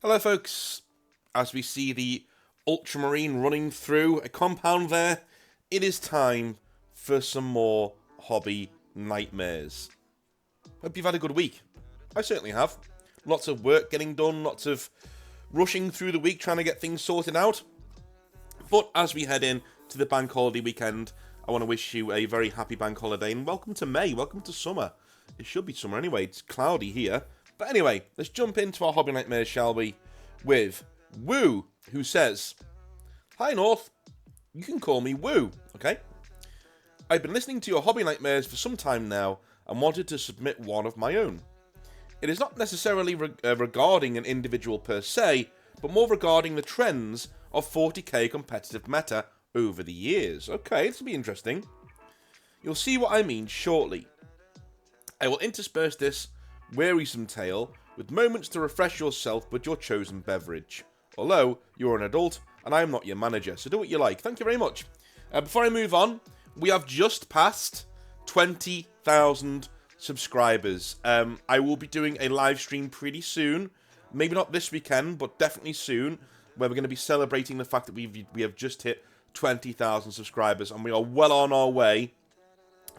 Hello folks, as we see the ultramarine running through a compound there, it is time for some more hobby nightmares. Hope you've had a good week. I certainly have. Lots of work getting done, lots of rushing through the week trying to get things sorted out. But as we head in to the bank holiday weekend, I want to wish you a very happy bank holiday and welcome to May, welcome to summer. It should be summer anyway, it's cloudy here. But anyway, let's jump into our hobby nightmares, shall we? With Woo, who says, "Hi North, you can call me Woo, okay? I've been listening to your hobby nightmares for some time now and wanted to submit one of my own. It is not necessarily regarding an individual per se, but more regarding the trends of 40k competitive meta over the years." Okay, this will be interesting. You'll see what I mean shortly. I will intersperse this wearisome tale with moments to refresh yourself with your chosen beverage. Although, you're an adult, and I am not your manager, so do what you like. Thank you very much. Before I move on, we have just passed 20,000 subscribers. I will be doing a live stream pretty soon. Maybe not this weekend, but definitely soon, where we're going to be celebrating the fact that we have just hit 20,000 subscribers, and we are well on our way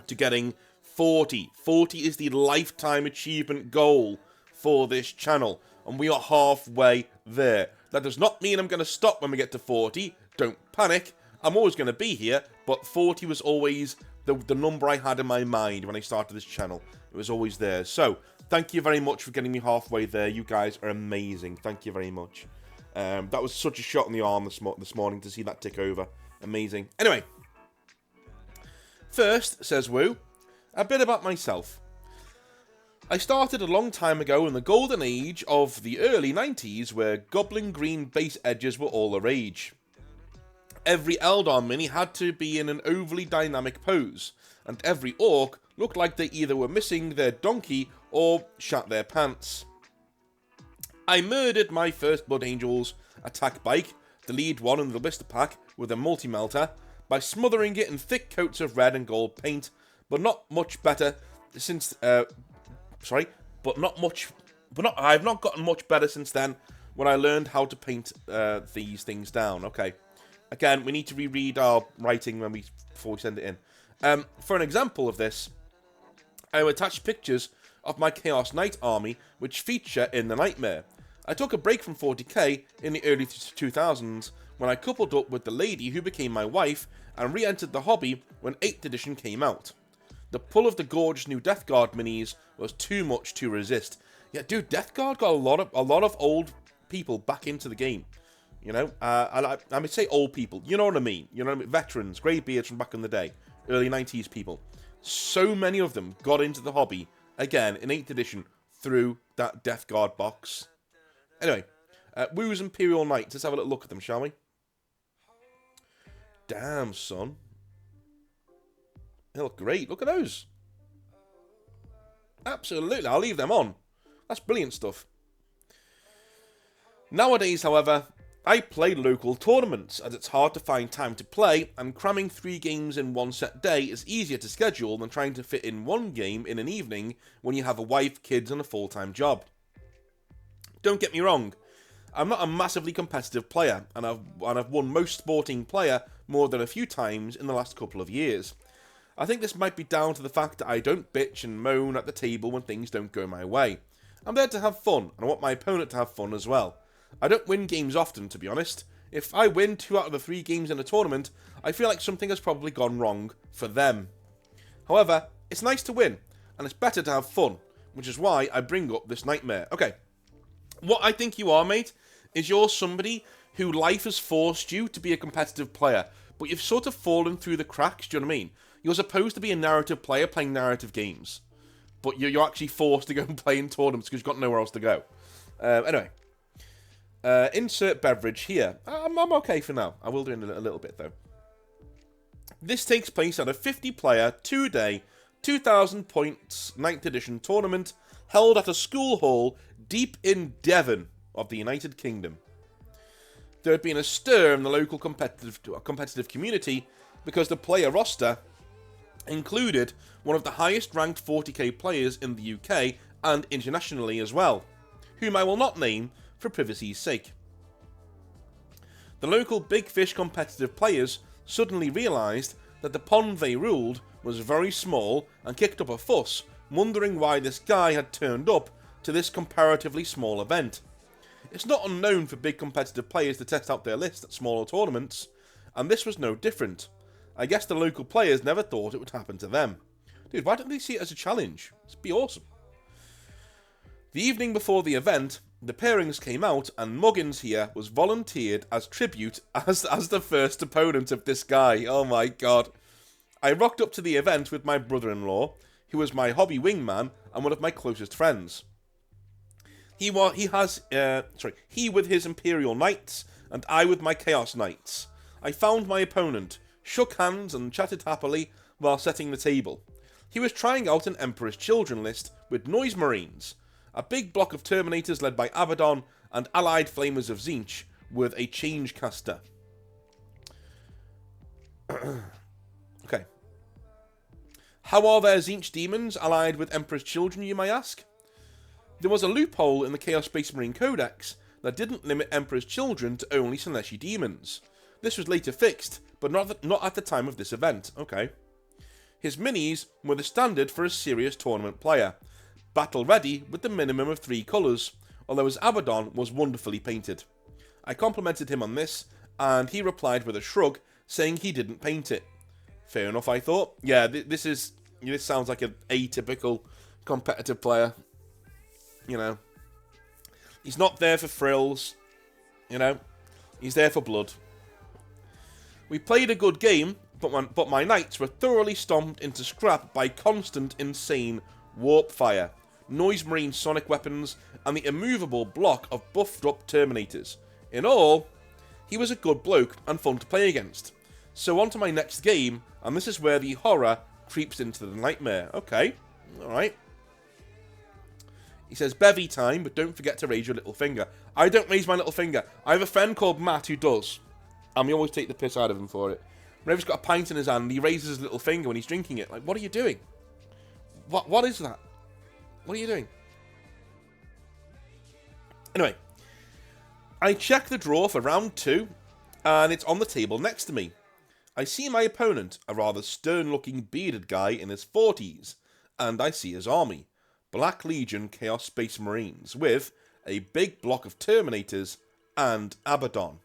to getting 40. 40 is the lifetime achievement goal for this channel, and we are halfway there. That does not mean I'm going to stop when we get to 40. Don't panic. I'm always going to be here, but 40 was always the number I had in my mind when I started this channel. It was always there. So, thank you very much for getting me halfway there. You guys are amazing. Thank you very much. That was such a shot in the arm this morning to see that tick over. Amazing. Anyway, first, says Woo, a bit about myself. I started a long time ago in the golden age of the early 90s where goblin green base edges were all the rage. Every Eldar mini had to be in an overly dynamic pose, and every orc looked like they either were missing their donkey or shat their pants. I murdered my first Blood Angels attack bike, the lead one in the blister pack with a multi-melter, by smothering it in thick coats of red and gold paint, but not much better since, I've not gotten much better since then when I learned how to paint these things down. Okay. Again, we need to reread our writing before we send it in. For an example of this, I attached pictures of my Chaos Knight army, which feature in the Nightmare. I took a break from 40k in the early 2000s when I coupled up with the lady who became my wife and re-entered the hobby when 8th edition came out. The pull of the gorgeous new Death Guard minis was too much to resist. Yeah, dude, Death Guard got a lot of old people back into the game. You know, I would say old people. You know what I mean? You know what I mean? Veterans, grey beards from back in the day, early 90s people. So many of them got into the hobby again in 8th edition through that Death Guard box. Anyway, Woo's Imperial Knights. Let's have a little look at them, shall we? Damn, son. They look great. Look at those. Absolutely. I'll leave them on. That's brilliant stuff. Nowadays, however, I play local tournaments as it's hard to find time to play, and cramming 3 games in one set day is easier to schedule than trying to fit in 1 game in an evening when you have a wife, kids, and a full-time job. Don't get me wrong. I'm not a massively competitive player, and I've won most sporting player more than a few times in the last couple of years. I think this might be down to the fact that I don't bitch and moan at the table when things don't go my way. I'm there to have fun, and I want my opponent to have fun as well. I don't win games often, to be honest. If I win 2 out of the 3 games in a tournament, I feel like something has probably gone wrong for them. However, it's nice to win, and it's better to have fun, which is why I bring up this nightmare. Okay, what I think you are, mate, is you're somebody who life has forced you to be a competitive player, but you've sort of fallen through the cracks, do you know what I mean? You're supposed to be a narrative player playing narrative games, but you're actually forced to go and play in tournaments because you've got nowhere else to go. Anyway, insert beverage here. I'm okay for now. I will do in a little bit, though. This takes place at a 50-player, 2-day, 2,000 points 9th edition tournament held at a school hall deep in Devon of the United Kingdom. There had been a stir in the local competitive community because the player roster included one of the highest ranked 40k players in the UK and internationally as well, whom I will not name for privacy's sake. The local Big Fish competitive players suddenly realised that the pond they ruled was very small and kicked up a fuss, wondering why this guy had turned up to this comparatively small event. It's not unknown for big competitive players to test out their list at smaller tournaments, and this was no different. I guess the local players never thought it would happen to them. Dude, why don't they see it as a challenge? It'd be awesome. The evening before the event, the pairings came out, and Muggins here was volunteered as tribute as the first opponent of this guy. Oh my god. I rocked up to the event with my brother-in-law, who was my hobby wingman and one of my closest friends. He with his Imperial Knights, and I with my Chaos Knights. I found my opponent, shook hands and chatted happily while setting the table. He was trying out an Emperor's Children list with Noise Marines, a big block of Terminators led by Abaddon, and allied Flamers of Tzeentch with a Changecaster. Okay. How are their Tzeentch demons allied with Emperor's Children, you may ask? There was a loophole in the Chaos Space Marine Codex that didn't limit Emperor's Children to only Celestia demons. This was later fixed, but not at the time of this event. Okay. His minis were the standard for a serious tournament player, battle ready with the minimum of 3 colours, although his Abaddon was wonderfully painted. I complimented him on this, and he replied with a shrug, saying he didn't paint it. Fair enough, I thought. Yeah, this sounds like an atypical competitive player. You know, he's not there for frills. You know, he's there for blood. We played a good game, but my knights were thoroughly stomped into scrap by constant, insane warp fire, Noise Marine sonic weapons, and the immovable block of buffed up Terminators. In all, he was a good bloke and fun to play against. So on to my next game, and this is where the horror creeps into the nightmare. Okay, alright. He says, bevy time, but don't forget to raise your little finger. I don't raise my little finger. I have a friend called Matt who does, and we always take the piss out of him for it. Whenever he's got a pint in his hand, he raises his little finger when he's drinking it. Like, what are you doing? What is that? What are you doing? Anyway, I check the draw for round 2, and it's on the table next to me. I see my opponent, a rather stern-looking bearded guy in his 40s, and I see his army, Black Legion Chaos Space Marines, with a big block of Terminators and Abaddon.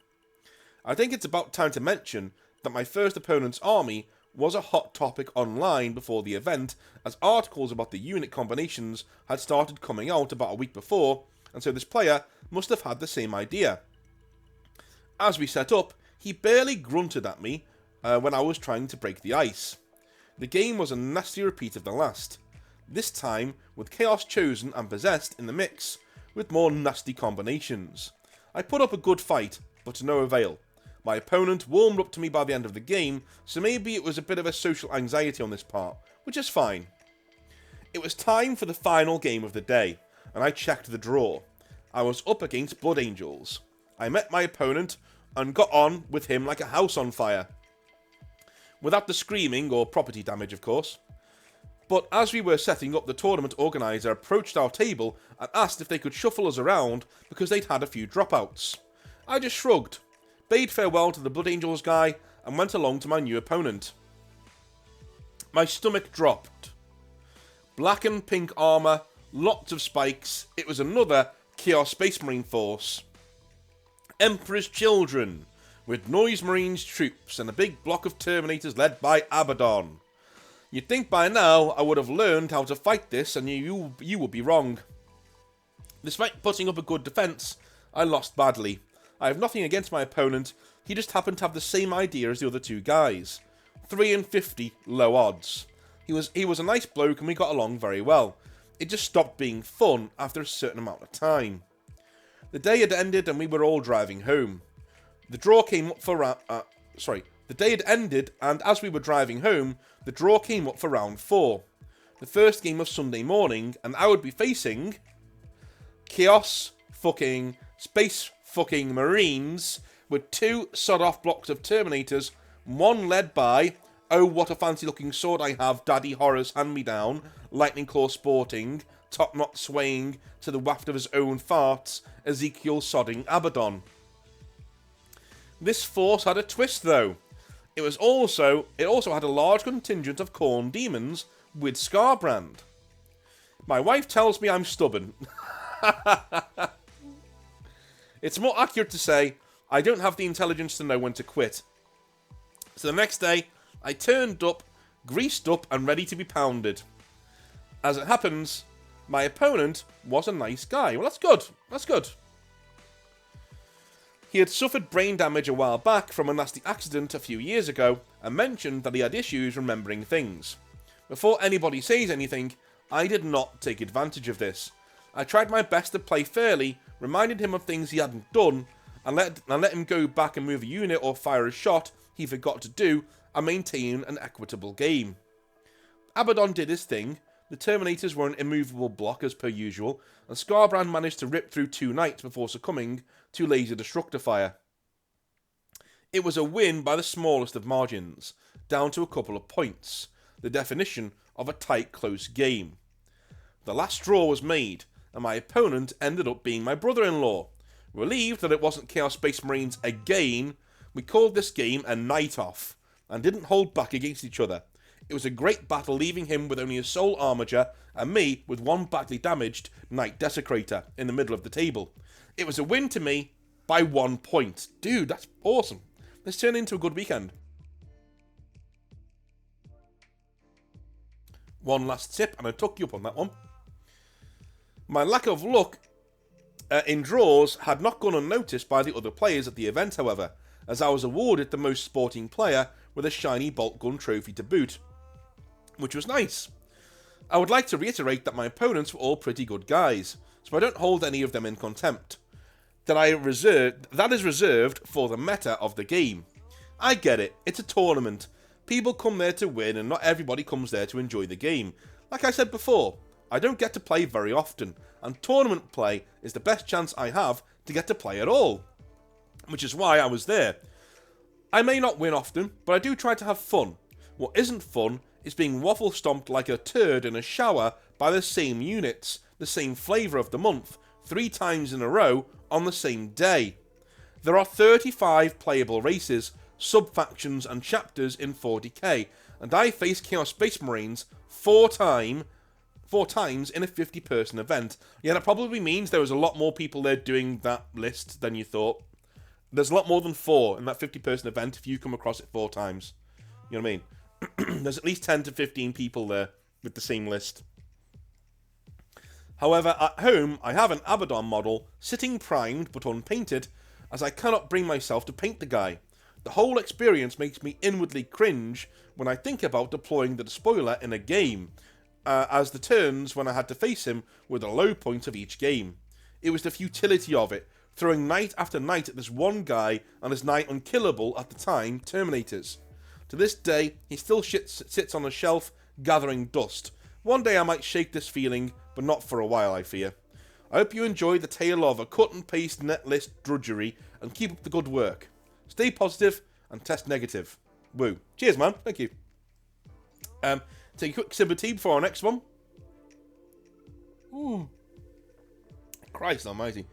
I think it's about time to mention that my first opponent's army was a hot topic online before the event, as articles about the unit combinations had started coming out about a week before, and so this player must have had the same idea. As we set up, he barely grunted at me when I was trying to break the ice. The game was a nasty repeat of the last, this time with Chaos Chosen and Possessed in the mix, with more nasty combinations. I put up a good fight, but to no avail. My opponent warmed up to me by the end of the game, so maybe it was a bit of a social anxiety on this part, which is fine. It was time for the final game of the day, and I checked the draw. I was up against Blood Angels. I met my opponent and got on with him like a house on fire. Without the screaming or property damage, of course. But as we were setting up, the tournament organiser approached our table and asked if they could shuffle us around because they'd had a few dropouts. I just shrugged, bade farewell to the Blood Angels guy, and went along to my new opponent. My stomach dropped. Black and pink armour, lots of spikes. It was another Chaos Space Marine force. Emperor's Children, with Noise Marines troops and a big block of Terminators led by Abaddon. You'd think by now I would have learned how to fight this, and you would be wrong. Despite putting up a good defence, I lost badly. I have nothing against my opponent, he just happened to have the same idea as the other two guys. 3 and 50, low odds. He was a nice bloke and we got along very well. It just stopped being fun after a certain amount of time. The day had ended and we were all driving home. The draw came up for the day had ended, and as we were driving home, the draw came up for round 4. The first game of Sunday morning, and I would be facing Chaos fucking Space fucking Marines with 2 sod-off blocks of Terminators, one led by Oh, what a fancy-looking sword I have, Daddy Horror's hand-me-down, Lightning Claw sporting, Top Knot swaying to the waft of his own farts, Ezekiel sodding Abaddon. This force had a twist, though. It also had a large contingent of Khorne demons with Skarbrand. My wife tells me I'm stubborn. It's more accurate to say I don't have the intelligence to know when to quit. So the next day, I turned up, greased up, and ready to be pounded. As it happens, my opponent was a nice guy. Well, that's good. That's good. He had suffered brain damage a while back from a nasty accident a few years ago and mentioned that he had issues remembering things. Before anybody says anything, I did not take advantage of this. I tried my best to play fairly, reminded him of things he hadn't done, and let him go back and move a unit or fire a shot he forgot to do, and maintain an equitable game. Abaddon did his thing, the Terminators were an immovable block as per usual, and Skarbrand managed to rip through 2 knights before succumbing to laser destructor fire. It was a win by the smallest of margins, down to a couple of points, the definition of a tight, close game. The last straw was made, and my opponent ended up being my brother-in-law. Relieved that it wasn't Chaos Space Marines again, we called this game a night-off, and didn't hold back against each other. It was a great battle, leaving him with only a soul armature, and me with 1 badly damaged Knight Desecrator in the middle of the table. It was a win to me by 1 point. Dude, that's awesome. This turned into a good weekend. One last tip, and I took you up on that one. My lack of luck in draws had not gone unnoticed by the other players at the event, however, as I was awarded the most sporting player with a shiny bolt gun trophy to boot, which was nice. I would like to reiterate that my opponents were all pretty good guys, so I don't hold any of them in contempt. That is reserved for the meta of the game. I get it, it's a tournament. People come there to win, and not everybody comes there to enjoy the game. Like I said before, I don't get to play very often, and tournament play is the best chance I have to get to play at all. Which is why I was there. I may not win often, but I do try to have fun. What isn't fun is being waffle stomped like a turd in a shower by the same units, the same flavour of the month, 3 times in a row on the same day. There are 35 playable races, sub-factions and chapters in 40k, and I faced Chaos Space Marines 4 times in a 50-person event. Yeah, that probably means there was a lot more people there doing that list than you thought. There's a lot more than 4 in that 50-person event if you come across it 4 times. You know what I mean? There's at least 10 to 15 people there with the same list. However, at home, I have an Abaddon model sitting primed but unpainted, as I cannot bring myself to paint the guy. The whole experience makes me inwardly cringe when I think about deploying the despoiler in a game, as the turns when I had to face him were the low point of each game. It was the futility of it, throwing night after night at this one guy and his nigh unkillable at the time Terminators. To this day, he still sits on a shelf gathering dust. One day I might shake this feeling, but not for a while, I fear. I hope you enjoy the tale of a cut and paste net list drudgery, and keep up the good work. Stay positive and test negative. Woo. Cheers, man. Thank you. Take a quick sip of tea before our next one. Ooh. Christ almighty.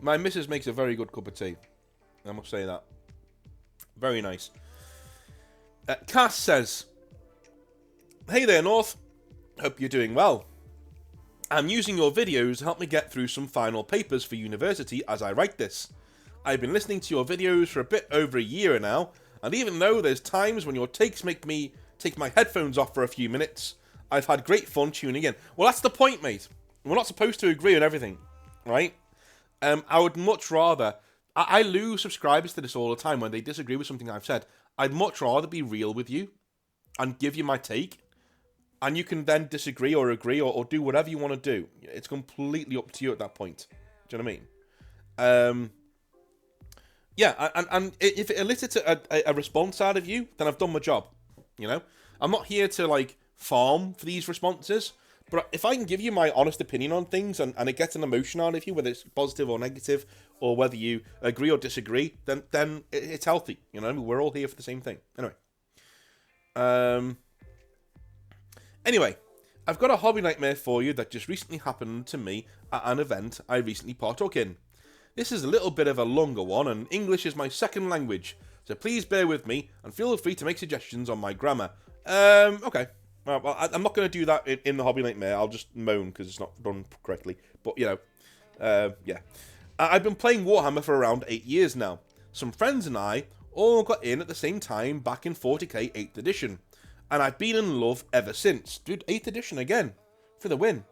My missus makes a very good cup of tea. I must say that. Very nice. Cass says, "Hey there, North. Hope you're doing well. I'm using your videos to help me get through some final papers for university as I write this. I've been listening to your videos for a bit over a year now, and even though there's times when your takes make me take my headphones off for a few minutes, I've had great fun tuning in." Well, that's the point, mate. We're not supposed to agree on everything, right? I would much rather... I lose subscribers to this all the time when they disagree with something I've said. I'd much rather be real with you and give you my take, and you can then disagree or agree or do whatever you want to do. It's completely up to you at that point. Do you know what I mean? Yeah, and if it elicits a response out of you, then I've done my job. You know? I'm not here to, like, farm for these responses, but if I can give you my honest opinion on things and it gets an emotion out of you, whether it's positive or negative, or whether you agree or disagree, then it's healthy. You know, we're all here for the same thing. Anyway, Anyway, I've got a hobby nightmare for you that just recently happened to me at an event I recently partook in. This is a little bit of a longer one, and English is my second language, so please bear with me and feel free to make suggestions on my grammar. Okay. Well, I'm not going to do that in the hobby nightmare. I'll just moan because it's not done correctly. But, you know, yeah. I've been playing Warhammer for around 8 years now. Some friends and I all got in at the same time back in 40k 8th edition. And I've been in love ever since. Dude, 8th edition again. For the win.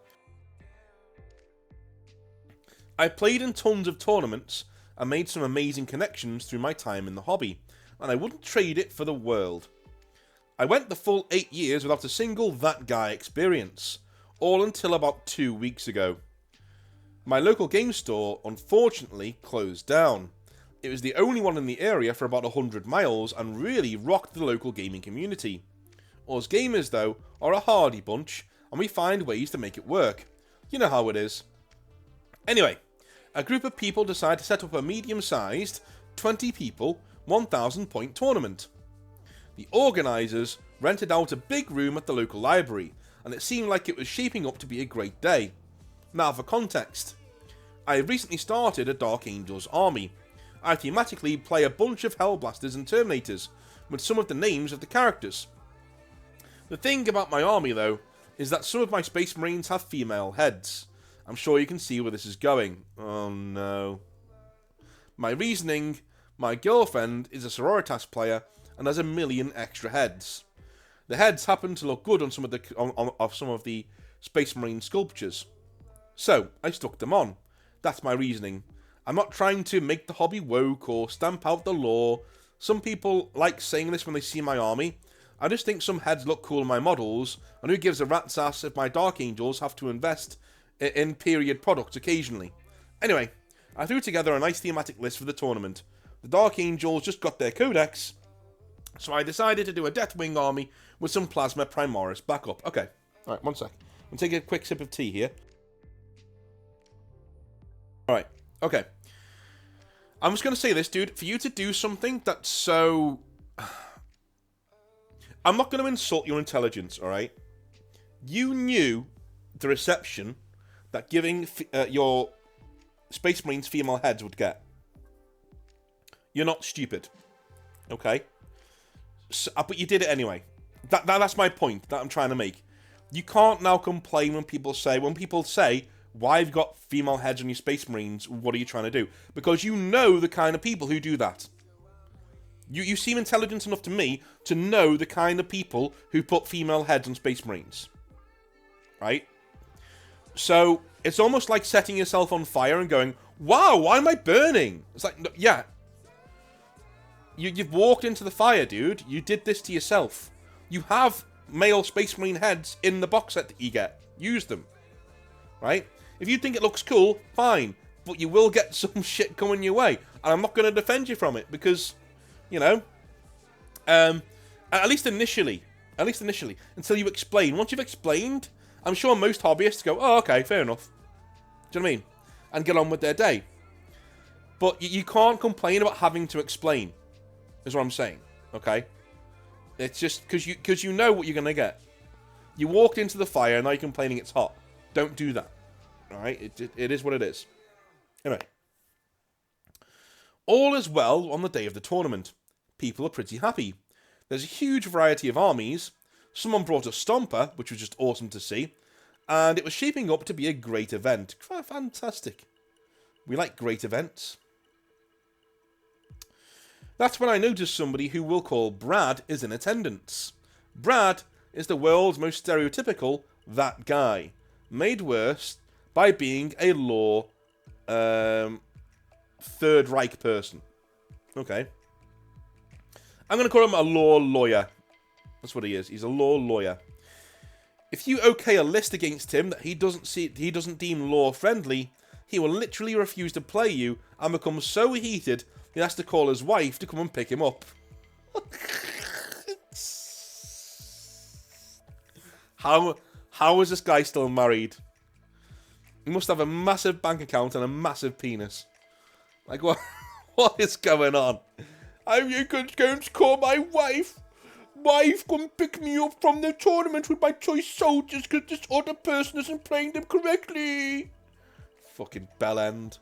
I played in tons of tournaments and made some amazing connections through my time in the hobby. And I wouldn't trade it for the world. I went the full 8 years without a single that guy experience. All until about 2 weeks ago. My local game store, unfortunately, closed down. It was the only one in the area for about 100 miles and really rocked the local gaming community. Us gamers, though, are a hardy bunch, and we find ways to make it work. You know how it is. Anyway, a group of people decide to set up a medium-sized, 20 people, 1,000 point tournament. The organisers rented out a big room at the local library, and it seemed like it was shaping up to be a great day. Now for context. I recently started a Dark Angels army. I thematically play a bunch of Hellblasters and Terminators, with some of the names of the characters. The thing about my army, though, is that some of my Space Marines have female heads. I'm sure you can see where this is going. Oh no. My reasoning: my girlfriend is a Sororitas player and has a million extra heads. The heads happen to look good on some of the Space Marine sculptures. So, I stuck them on. That's my reasoning. I'm not trying to make the hobby woke or stamp out the law. Some people like saying this when they see my army. I just think some heads look cool in my models, and who gives a rat's ass if my Dark Angels have to invest in period products occasionally. Anyway, I threw together a nice thematic list for the tournament. The Dark Angels just got their codex, so I decided to do a Deathwing army with some Plasma Primaris backup. Okay, alright, one sec. I'm taking a quick sip of tea here. Alright, okay. I'm just going to say this, dude. For you to do something that's so... I'm not going to insult your intelligence, alright? You knew the reception that giving your Space Marines female heads would get. You're not stupid. Okay? So, but you did it anyway. That's my point that I'm trying to make. You can't now complain when people say, why have you got female heads on your Space Marines? What are you trying to do? Because you know the kind of people who do that. You seem intelligent enough to me to know the kind of people who put female heads on Space Marines. Right? So, it's almost like setting yourself on fire and going, wow, why am I burning? It's like, no, yeah. You've walked into the fire, dude. You did this to yourself. You have male Space Marine heads in the box set that you get. Use them. Right? If you think it looks cool, fine. But you will get some shit coming your way. And I'm not going to defend you from it because, you know, at least initially, until you explain. Once you've explained, I'm sure most hobbyists go, oh, okay, fair enough. Do you know what I mean? And get on with their day. But you can't complain about having to explain, is what I'm saying, okay? It's just because you know what you're going to get. You walked into the fire, and now you're complaining it's hot. Don't do that, all right? It is what it is. Anyway. All is well on the day of the tournament. People are pretty happy. There's a huge variety of armies. Someone brought a Stomper, which was just awesome to see. And it was shaping up to be a great event. Fantastic. We like great events. That's when I noticed somebody who we'll call Brad is in attendance. Brad is the world's most stereotypical that guy. Made worse by being a law Third Reich person. Okay. I'm going to call him a law lawyer. That's what he is. He's a law lawyer. If you okay a list against him that he doesn't deem law friendly, he will literally refuse to play you and become so heated he has to call his wife to come and pick him up. How is this guy still married? He must have a massive bank account and a massive penis. Like, what is going on? You could go and call my wife. wife come pick me up from the tournament with my choice soldiers because this other person isn't playing them correctly. Fucking bellend.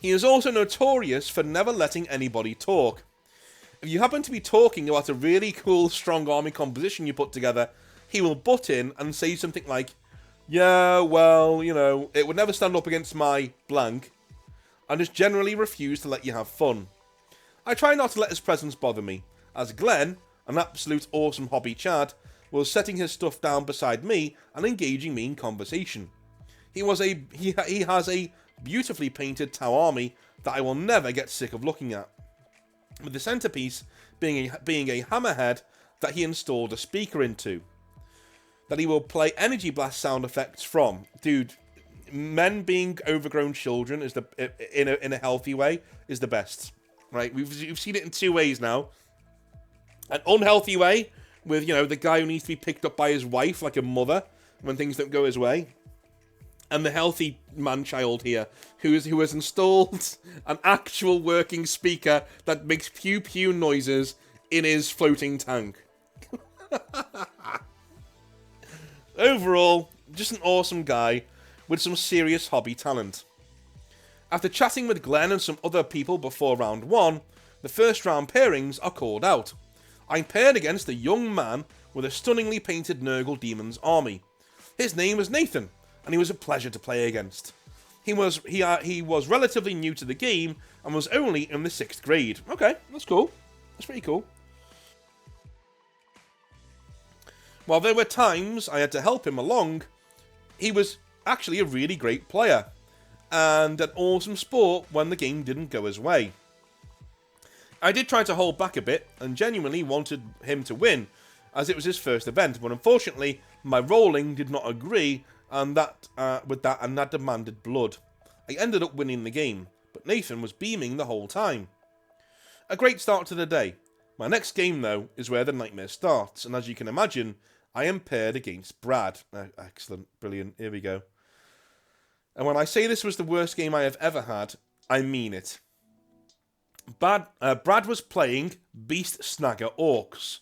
He is also notorious for never letting anybody talk. If you happen to be talking about a really cool, strong army composition you put together, he will butt in and say something like, yeah, well, you know, it would never stand up against my blank, and just generally refuse to let you have fun. I try not to let his presence bother me, as Glenn, an absolute awesome hobby Chad, was setting his stuff down beside me and engaging me in conversation. He has a beautifully painted Tau army that I will never get sick of looking at, with the centerpiece being a hammerhead that he installed a speaker into, that he will play energy blast sound effects from. Dude, men being overgrown children is in a healthy way is the best, right? We've seen it in two ways now. An unhealthy way with, you know, the guy who needs to be picked up by his wife like a mother when things don't go his way. And the healthy man-child here, who has installed an actual working speaker that makes pew-pew noises in his floating tank. Overall, just an awesome guy with some serious hobby talent. After chatting with Glenn and some other people before round 1, the first round pairings are called out. I'm paired against a young man with a stunningly painted Nurgle Demon's army. His name is Nathan, and he was a pleasure to play against. He was relatively new to the game and was only in the 6th grade. Okay, that's cool. That's pretty cool. While there were times I had to help him along, he was actually a really great player, and an awesome sport when the game didn't go his way. I did try to hold back a bit, and genuinely wanted him to win, as it was his first event, but unfortunately, my rolling did not agree and that demanded blood. I ended up winning the game, but Nathan was beaming the whole time. A great start to the day. My next game, though, is where the nightmare starts, and as you can imagine, I am paired against Brad. Excellent, brilliant, here we go. And when I say this was the worst game I have ever had, I mean it. Brad was playing Beast Snagger Orcs,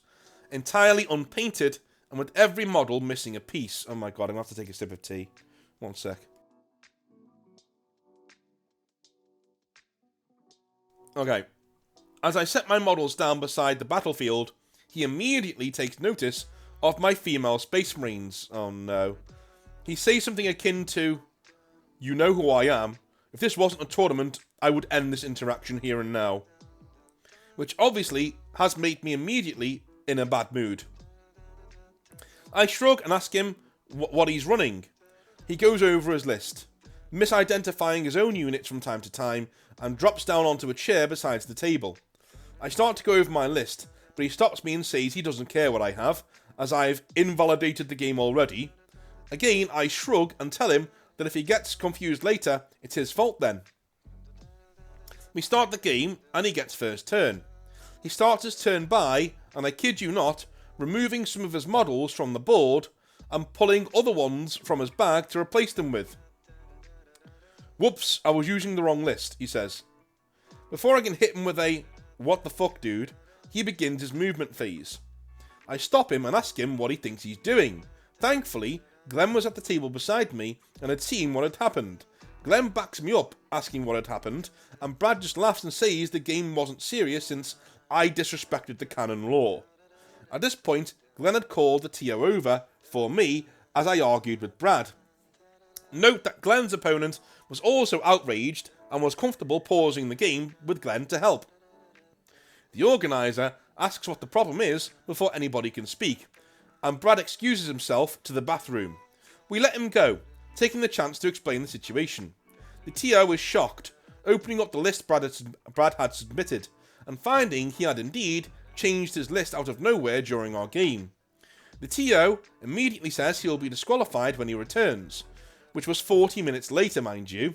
entirely unpainted, and with every model missing a piece. Oh my god, I'm going to have to take a sip of tea. One sec. Okay. As I set my models down beside the battlefield, he immediately takes notice of my female Space Marines. Oh no. He says something akin to, "You know who I am. If this wasn't a tournament, I would end this interaction here and now." Which obviously has made me immediately in a bad mood. I shrug and ask him what he's running. He goes over his list, misidentifying his own units from time to time, and drops down onto a chair beside the table. I start to go over my list, but he stops me and says he doesn't care what I have, as I've invalidated the game already. Again, I shrug and tell him that if he gets confused later, it's his fault then. We start the game, and he gets first turn. He starts his turn by, and I kid you not, removing some of his models from the board and pulling other ones from his bag to replace them with. "Whoops, I was using the wrong list," he says. Before I can hit him with a "what the fuck, dude," he begins his movement phase. I stop him and ask him what he thinks he's doing. Thankfully, Glenn was at the table beside me and had seen what had happened. Glenn backs me up, asking what had happened, and Brad just laughs and says the game wasn't serious since I disrespected the canon law. At this point, Glenn had called the TO over for me as I argued with Brad. Note that Glenn's opponent was also outraged and was comfortable pausing the game with Glenn to help. The organiser asks what the problem is before anybody can speak, and Brad excuses himself to the bathroom. We let him go, taking the chance to explain the situation. The TO is shocked, opening up the list Brad had submitted, and finding he had indeed changed his list out of nowhere during our game. The TO immediately says he will be disqualified when he returns, which was 40 minutes later, mind you.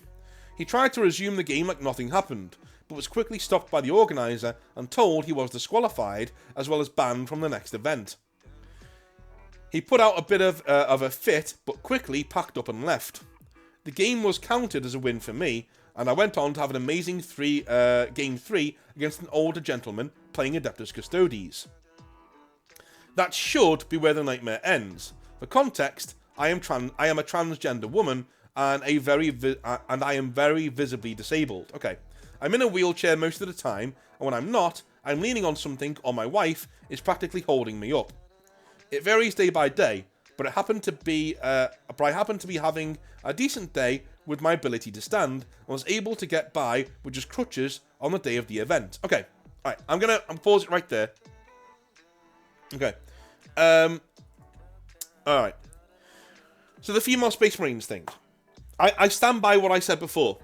He tried to resume the game like nothing happened, but was quickly stopped by the organiser and told he was disqualified as well as banned from the next event. He put out a bit of a fit, but quickly packed up and left. The game was counted as a win for me, and I went on to have an amazing game 3 against an older gentleman playing Adeptus Custodes. That should be where the nightmare ends. For context, I am a transgender woman, and I am very visibly disabled. Okay, I'm in a wheelchair most of the time, and when I'm not, I'm leaning on something, or my wife is practically holding me up. It varies day by day, but I happen to be having a decent day with my ability to stand, and was able to get by with just crutches on the day of the event. Okay, alright, I'm pause it right there. Okay. Alright. So the female Space Marines thing. I stand by what I said before.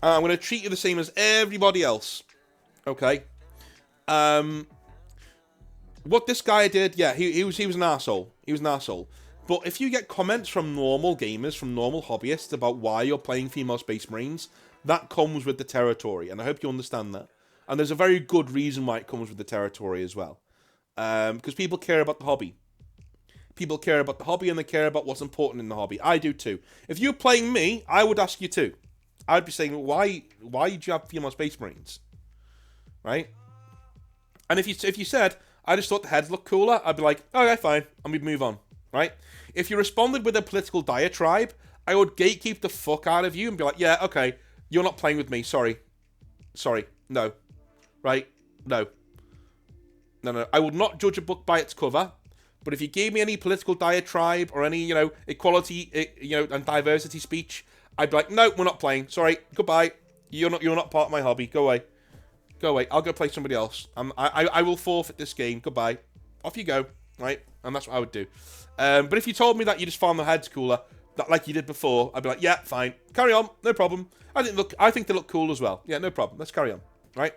I'm going to treat you the same as everybody else. Okay? What this guy did, yeah, he was an arsehole. He was an arsehole. But if you get comments from normal gamers, from normal hobbyists about why you're playing female Space Marines, that comes with the territory. And I hope you understand that. And there's a very good reason why it comes with the territory as well. Because people care about the hobby. People care about the hobby, and they care about what's important in the hobby. I do too. If you're playing me, I would ask you too. I'd be saying, why do you have female Space Marines? Right? And if you said, I just thought the heads looked cooler, I'd be like, okay, fine, and we'd move on. Right? If you responded with a political diatribe, I would gatekeep the fuck out of you and be like, yeah, okay, you're not playing with me, sorry. Sorry, no. Right? No. No. I would not judge a book by its cover. But if you gave me any political diatribe or any, equality, and diversity speech, I'd be like, no, we're not playing. Sorry, goodbye. You're not part of my hobby. Go away. Go away. I'll go play somebody else. I will forfeit this game. Goodbye. Off you go. Right? And that's what I would do. But if you told me that you just found the heads cooler, that like you did before, I'd be like, yeah, fine. Carry on. No problem. I think they look cool as well. Yeah, no problem. Let's carry on. Right?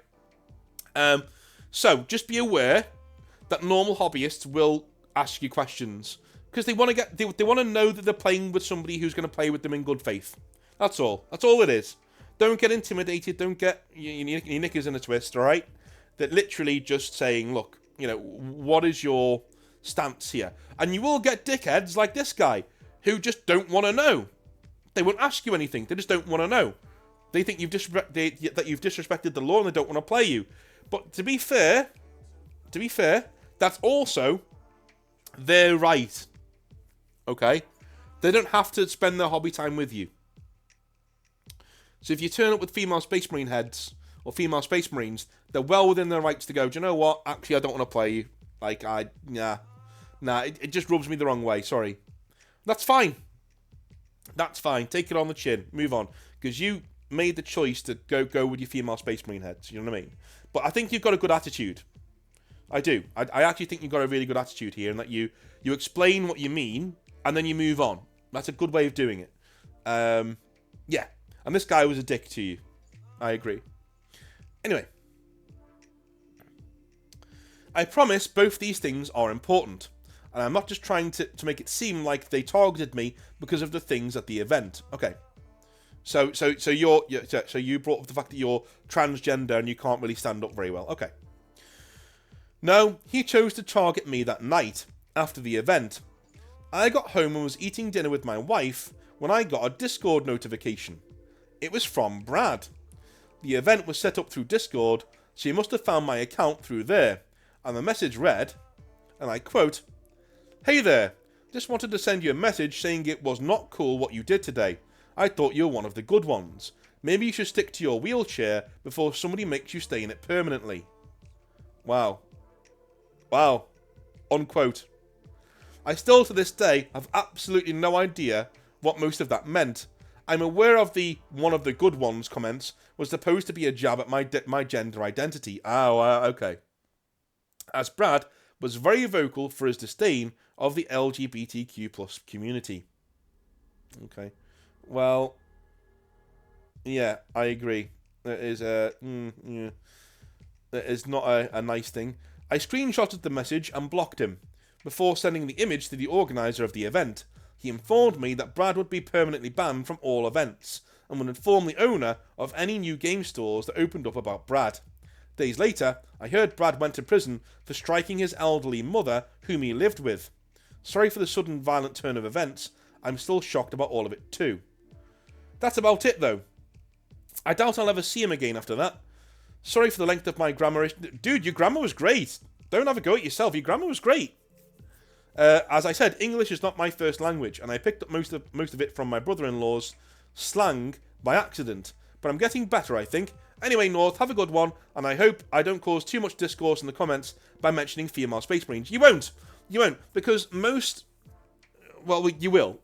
So just be aware that normal hobbyists will ask you questions because they want to know that they're playing with somebody who's going to play with them in good faith. That's all it is. Don't get intimidated, don't get your knickers in a twist. All right, they're literally just saying, look, what is your stance here? And you will get dickheads like this guy who just don't want to know. They won't ask you anything, they just don't want to know. They think that you've disrespected the law and they don't want to play you. But to be fair, that's also their right. Okay? They don't have to spend their hobby time with you. So if you turn up with female Space Marine heads or female Space Marines, they're well within their rights to go, do you know what? Actually, I don't want to play you. Like, it just rubs me the wrong way. Sorry. That's fine. That's fine. Take it on the chin. Move on. Because you made the choice to go with your female Space Marine heads. You know what I mean? But I think you've got a good attitude. I do. I actually think you've got a really good attitude here, and that you explain what you mean, and then you move on. That's a good way of doing it. Yeah. And this guy was a dick to you. I agree. Anyway. I promise both these things are important, and I'm not just trying to make it seem like they targeted me because of the things at the event. Okay. So you brought up the fact that you're transgender and you can't really stand up very well. Okay. No, he chose to target me that night, after the event. I got home and was eating dinner with my wife when I got a Discord notification. It was from Brad. The event was set up through Discord, so he must have found my account through there, and the message read, and I quote, "Hey there, just wanted to send you a message saying it was not cool what you did today. I thought you were one of the good ones. Maybe you should stick to your wheelchair before somebody makes you stay in it permanently." Wow. Wow. Unquote. I still to this day have absolutely no idea what most of that meant. I'm aware of the "one of the good ones" comments was supposed to be a jab at my gender identity. Okay. As Brad was very vocal for his disdain of the LGBTQ+ community. Okay. Well, yeah, I agree. That is that is not a nice thing. I screenshotted the message and blocked him before sending the image to the organizer of the event. He informed me that Brad would be permanently banned from all events and would inform the owner of any new game stores that opened up about Brad. Days later, I heard Brad went to prison for striking his elderly mother, whom he lived with. Sorry for the sudden violent turn of events. I'm still shocked about all of it too. That's about it though. I doubt I'll ever see him again after that. Sorry for the length of my grammar. Dude, your grammar was great. Don't have a go at yourself. Your grammar was great. As I said, English is not my first language, and I picked up most of it from my brother-in-law's slang by accident. But I'm getting better, I think. Anyway, North, have a good one, and I hope I don't cause too much discourse in the comments by mentioning female Space Marines. You won't. You won't, because most... Well, you will.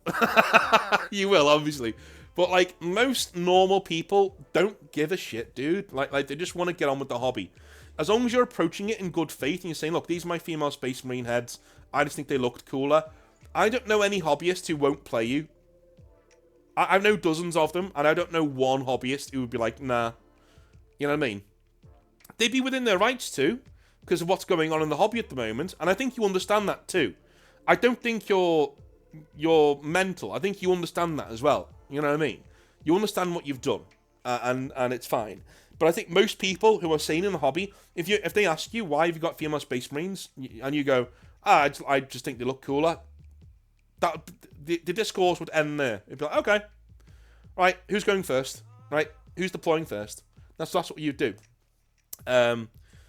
You will, obviously. But, like, most normal people don't give a shit, dude. Like they just want to get on with the hobby. As long as you're approaching it in good faith and you're saying, look, these are my female Space Marine heads. I just think they looked cooler. I don't know any hobbyists who won't play you. I know dozens of them, and I don't know one hobbyist who would be like, nah. You know what I mean? They'd be within their rights to, because of what's going on in the hobby at the moment, and I think you understand that too. I don't think you're mental. I think you understand that as well. You know what I mean? You understand what you've done, and it's fine. But I think most people who are sane in the hobby, if they ask you why have you got female Space Marines, and you go, I just think they look cooler, that the discourse would end there. It'd be like, okay, right, who's going first? Right, who's deploying first? That's what you do.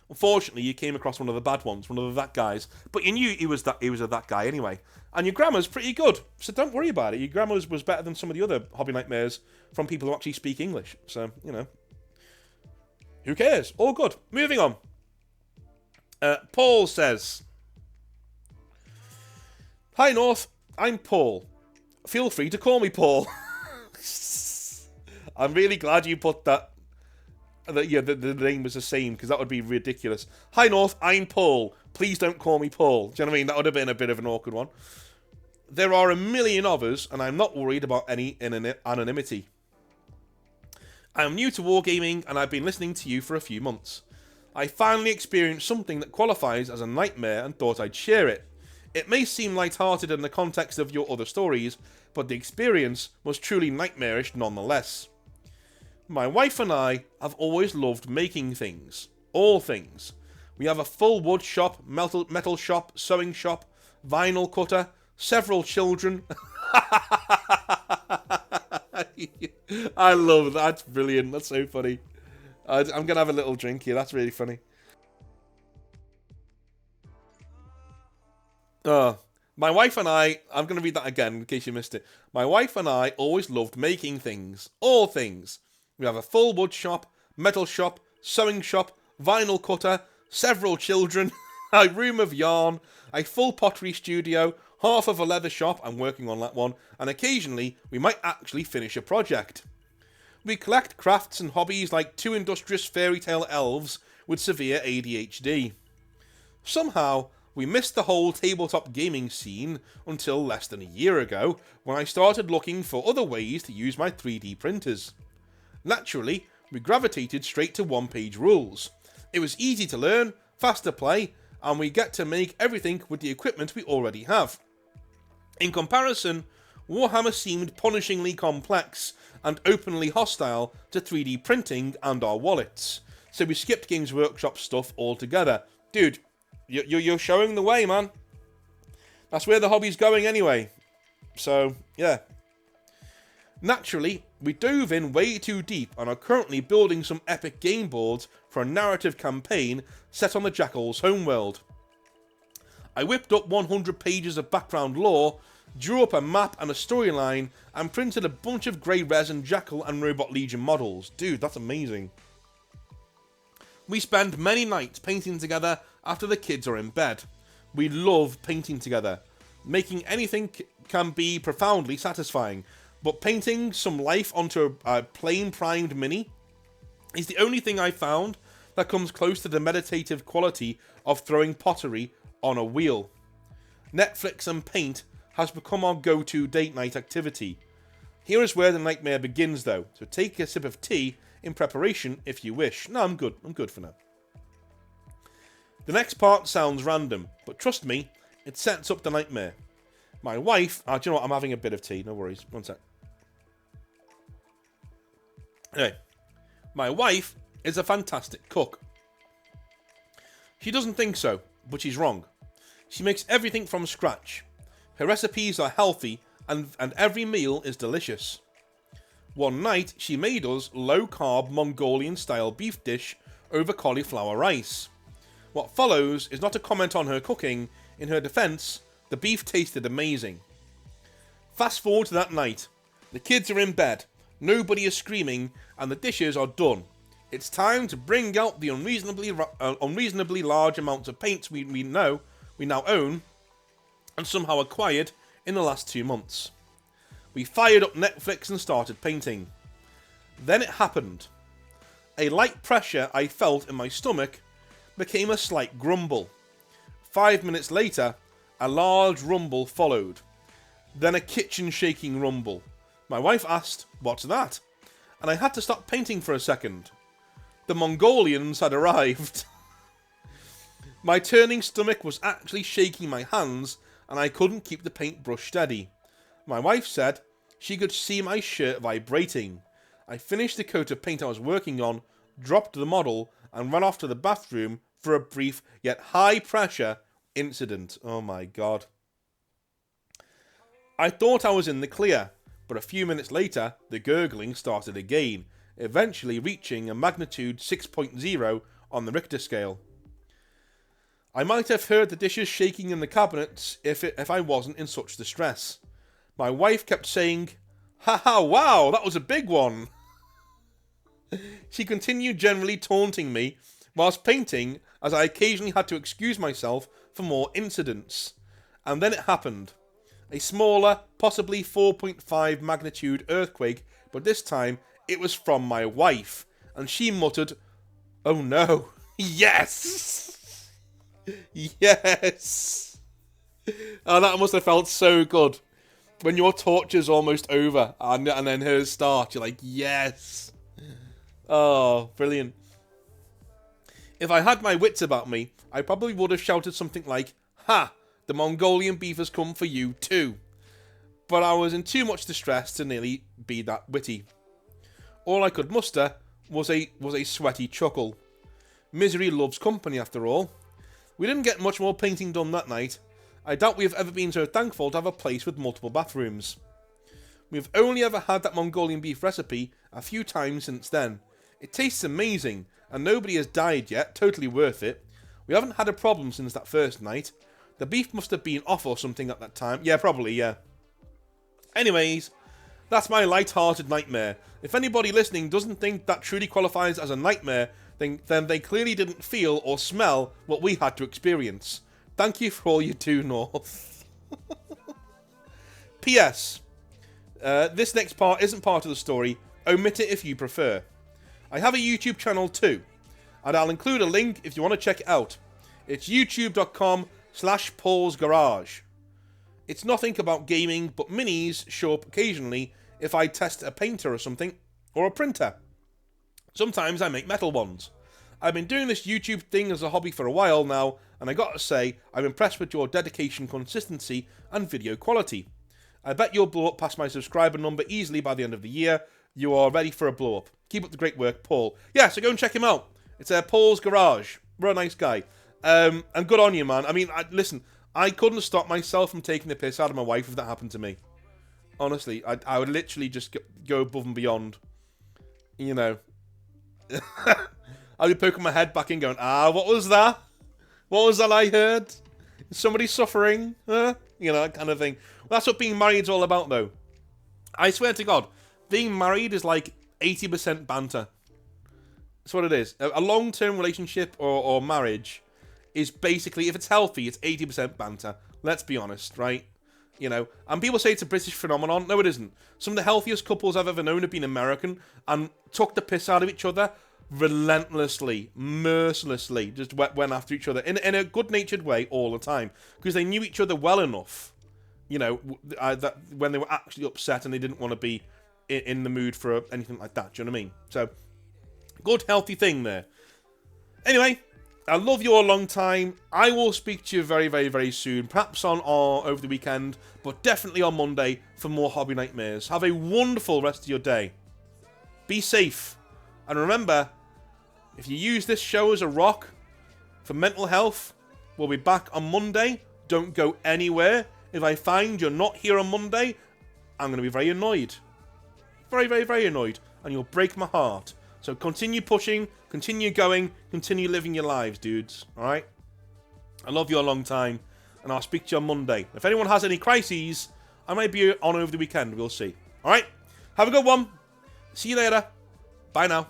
Unfortunately, you came across one of the bad ones, one of the that guys, but you knew he was a that guy anyway. And your grammar's pretty good, so don't worry about it. Your grammar was better than some of the other hobby nightmares from people who actually speak English. So, you know, who cares? All good. Moving on. Paul says, "Hi North, I'm Paul. Feel free to call me Paul." I'm really glad you put that. Yeah, the name was the same, because that would be ridiculous. Hi North, I'm Paul. Please don't call me Paul. Do you know what I mean? That would have been a bit of an awkward one. There are a million of us, and I'm not worried about any anonymity. I am new to wargaming, and I've been listening to you for a few months. I finally experienced something that qualifies as a nightmare and thought I'd share it. It may seem light-hearted in the context of your other stories, but the experience was truly nightmarish nonetheless. My wife and I have always loved making things. All things. We have a full wood shop, metal shop, sewing shop, vinyl cutter, several children. I love that. That's brilliant. That's so funny. I'm going to have a little drink here. That's really funny. My wife and I... I'm going to read that again in case you missed it. My wife and I always loved making things. All things. We have a full wood shop, metal shop, sewing shop, vinyl cutter, several children, a room of yarn, a full pottery studio, half of a leather shop, I'm working on that one, and occasionally we might actually finish a project. We collect crafts and hobbies like two industrious fairy tale elves with severe ADHD. Somehow, we missed the whole tabletop gaming scene until less than a year ago, when I started looking for other ways to use my 3D printers. Naturally, we gravitated straight to one-page rules. It was easy to learn, fast to play, and we get to make everything with the equipment we already have. In comparison, Warhammer seemed punishingly complex and openly hostile to 3D printing and our wallets, so we skipped Games Workshop stuff altogether. Dude, you're showing the way, man. That's where the hobby's going anyway. So, yeah. Naturally, we dove in way too deep and are currently building some epic game boards for a narrative campaign set on the Jackal's homeworld. I whipped up 100 pages of background lore, drew up a map and a storyline, and printed a bunch of grey resin Jackal and Robot Legion models. Dude, that's amazing. We spend many nights painting together after the kids are in bed. We love painting together. Making anything can be profoundly satisfying, but painting some life onto a plain primed mini is the only thing I've found that comes close to the meditative quality of throwing pottery on a wheel. Netflix and paint has become our go-to date night activity. Here is where the nightmare begins though, so take a sip of tea in preparation if you wish. No, I'm good for now. The next part sounds random, but trust me, it sets up the nightmare. My wife... do you know what? I'm having a bit of tea, no worries. One sec. Anyway, my wife is a fantastic cook. She doesn't think so, but she's wrong. She makes everything from scratch. Her recipes are healthy, and every meal is delicious. One night, she made us low-carb Mongolian-style beef dish over cauliflower rice. What follows is not a comment on her cooking. In her defense, the beef tasted amazing. Fast forward to that night. The kids are in bed, nobody is screaming, and the dishes are done. It's time to bring out the unreasonably large amounts of paints we now own and somehow acquired in the last 2 months. We fired up Netflix and started painting. Then it happened. A light pressure I felt in my stomach became a slight grumble. 5 minutes later, a large rumble followed. Then a kitchen shaking rumble. My wife asked, "What's that?" And I had to stop painting for a second. The Mongolians had arrived. My turning stomach was actually shaking my hands, and I couldn't keep the paintbrush steady. My wife said she could see my shirt vibrating. I finished the coat of paint I was working on, dropped the model, and ran off to the bathroom for a brief yet high-pressure incident. Oh my god. I thought I was in the clear, but a few minutes later, the gurgling started again, eventually reaching a magnitude 6.0 on the Richter scale. I might have heard the dishes shaking in the cabinets if I wasn't in such distress. My wife kept saying, "Haha, wow, that was a big one." She continued generally taunting me whilst painting, as I occasionally had to excuse myself for more incidents. And then it happened. A smaller, possibly 4.5 magnitude earthquake, but this time it was from my wife, and she muttered, "Oh no, yes! Yes!" Oh, that must have felt so good. When your torture's almost over, and then hers starts, you're like, yes! Oh, brilliant. If I had my wits about me, I probably would have shouted something like, "Ha! The Mongolian beef has come for you too." But I was in too much distress to nearly be that witty. All I could muster was a sweaty chuckle. Misery loves company, after all. We didn't get much more painting done that night. I doubt we have ever been so thankful to have a place with multiple bathrooms. We've only ever had that Mongolian beef recipe a few times since then. It tastes amazing, and nobody has died yet, totally worth it. We haven't had a problem since that first night. The beef must have been off or something at that time. Yeah, probably, yeah. Anyways, that's my light-hearted nightmare. If anybody listening doesn't think that truly qualifies as a nightmare, then they clearly didn't feel or smell what we had to experience. Thank you for all you do, North. P.S. This next part isn't part of the story. Omit it if you prefer. I have a YouTube channel too, and I'll include a link if you want to check it out. It's youtube.com/PaulsGarage. It's nothing about gaming, but minis show up occasionally if I test a painter or something, or a printer. Sometimes I make metal ones. I've been doing this YouTube thing as a hobby for a while now, and I gotta say, I'm impressed with your dedication, consistency, and video quality. I bet you'll blow up past my subscriber number easily by the end of the year. You are ready for a blow up. Keep up the great work, Paul. Yeah, so go and check him out. It's Paul's Garage. What a nice guy. And good on you, man. I mean, listen, I couldn't stop myself from taking the piss out of my wife if that happened to me. Honestly, I would literally just go above and beyond. You know. I'd be poking my head back in going, what was that? What was that I heard? Is somebody suffering? Huh? You know, that kind of thing. Well, that's what being married is all about, though. I swear to God, being married is like 80% banter. That's what it is. A long-term relationship or marriage is basically, if it's healthy, it's 80% banter. Let's be honest, right? You know, and people say it's a British phenomenon. No, it isn't. Some of the healthiest couples I've ever known have been American and took the piss out of each other relentlessly, mercilessly, just went after each other in a good-natured way all the time because they knew each other well enough, you know, that when they were actually upset and they didn't want to be in the mood for anything like that. Do you know what I mean? So, good, healthy thing there. Anyway, I love you all a long time. I will speak to you very, very, very soon. Perhaps on over the weekend, but definitely on Monday for more Hobby Nightmares. Have a wonderful rest of your day. Be safe. And remember, if you use this show as a rock for mental health, we'll be back on Monday. Don't go anywhere. If I find you're not here on Monday, I'm going to be very annoyed. Very, very, very annoyed. And you'll break my heart. So continue pushing, continue going, continue living your lives, dudes. Alright? I love you a long time. And I'll speak to you on Monday. If anyone has any crises, I might be on over the weekend. We'll see. Alright? Have a good one. See you later. Bye now.